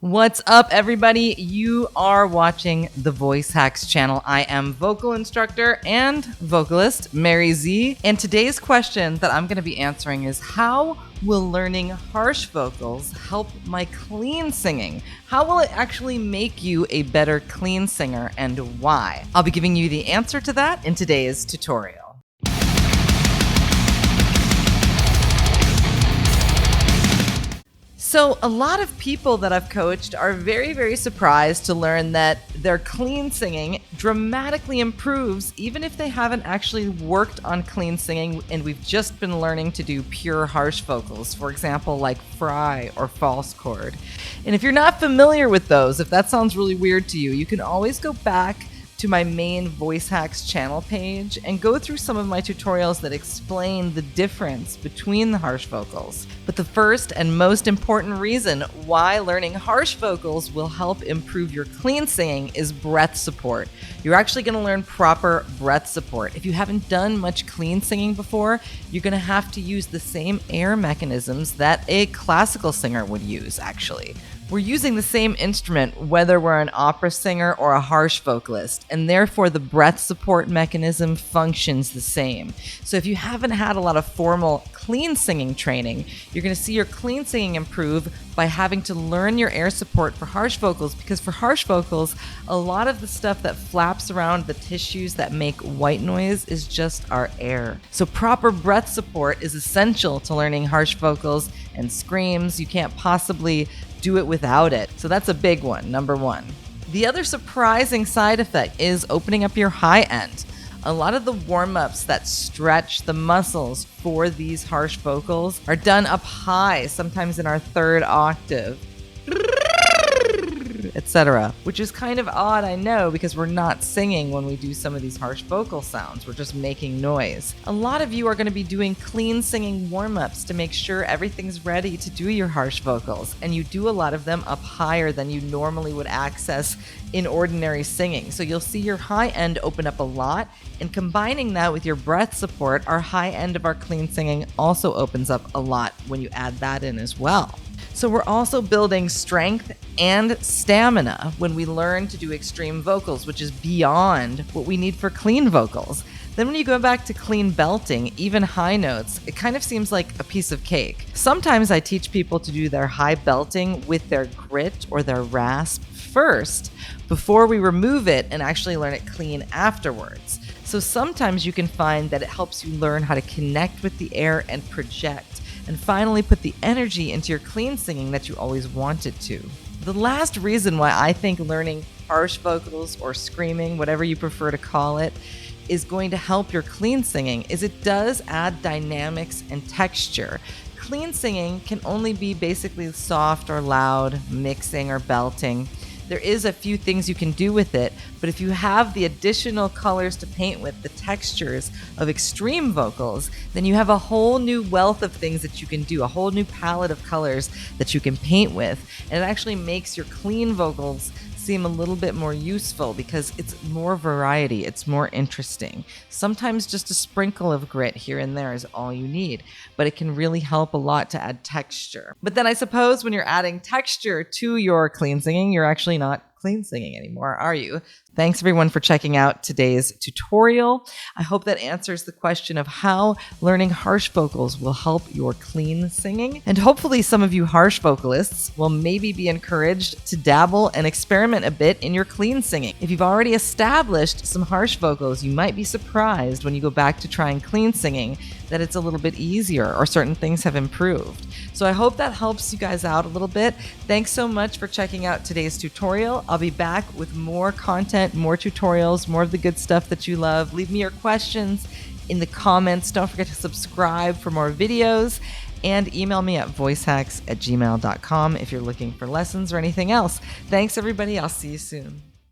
What's up, everybody? You are watching the VoiceHacks channel. I am vocal instructor and vocalist Mary Z. And today's question that I'm going to be answering is, how will learning harsh vocals help my clean singing? How will it actually make you a better clean singer, and why? I'll be giving you the answer to that in today's tutorial. So a lot of people that I've coached are very surprised to learn that their clean singing dramatically improves even if they haven't actually worked on clean singing and we've just been learning to do pure harsh vocals, for example, like fry or false chord. And if you're not familiar with those, if that sounds really weird to you, you can always go back to my main VoiceHacks channel page and go through some of my tutorials that explain the difference between the harsh vocals. But the first and most important reason why learning harsh vocals will help improve your clean singing is breath support. You're actually going to learn proper breath support. If you haven't done much clean singing before, you're going to have to use the same air mechanisms that a classical singer would use, actually. We're using the same instrument whether we're an opera singer or a harsh vocalist, and therefore the breath support mechanism functions the same. So if you haven't had a lot of formal clean singing training, you're going to see your clean singing improve by having to learn your air support for harsh vocals, because for harsh vocals, a lot of the stuff that flaps around the tissues that make white noise is just our air. So proper breath support is essential to learning harsh vocals and screams. You can't possibly do it without it. So that's a big one, number one. The other surprising side effect is opening up your high end. A lot of the warm-ups that stretch the muscles for these harsh vocals are done up high, sometimes in our third octave, etc., which is kind of odd, I know, because we're not singing when we do some of these harsh vocal sounds. We're just making noise. A lot of you are going to be doing clean singing warm-ups to make sure everything's ready to do your harsh vocals, and you do a lot of them up higher than you normally would access in ordinary singing. So you'll see your high end open up a lot, and combining that with your breath support, our high end of our clean singing also opens up a lot when you add that in as well. So we're also building strength and stamina when we learn to do extreme vocals, which is beyond what we need for clean vocals. Then when you go back to clean belting, even high notes, it kind of seems like a piece of cake. Sometimes I teach people to do their high belting with their grit or their rasp first before we remove it and actually learn it clean afterwards. So sometimes you can find that it helps you learn how to connect with the air and project, and finally put the energy into your clean singing that you always wanted to. The last reason why I think learning harsh vocals or screaming, whatever you prefer to call it, is going to help your clean singing is it does add dynamics and texture. Clean singing can only be basically soft or loud, mixing or belting. There is a few things you can do with it, but if you have the additional colors to paint with, the textures of extreme vocals, then you have a whole new wealth of things that you can do, a whole new palette of colors that you can paint with, and it actually makes your clean vocals seem a little bit more useful because it's more variety, it's more interesting. Sometimes just a sprinkle of grit here and there is all you need, but it can really help a lot to add texture. But then I suppose when you're adding texture to your clean singing, you're actually not clean singing anymore, are you? Thanks everyone for checking out today's tutorial. I hope that answers the question of how learning harsh vocals will help your clean singing. And hopefully some of you harsh vocalists will maybe be encouraged to dabble and experiment a bit in your clean singing. If you've already established some harsh vocals, you might be surprised when you go back to trying clean singing that it's a little bit easier or certain things have improved. So I hope that helps you guys out a little bit. Thanks so much for checking out today's tutorial. I'll be back with more content, more tutorials, more of the good stuff that you love. Leave me your questions in the comments. Don't forget to subscribe for more videos, and email me at voicehacks@gmail.com if you're looking for lessons or anything else. Thanks everybody. I'll see you soon.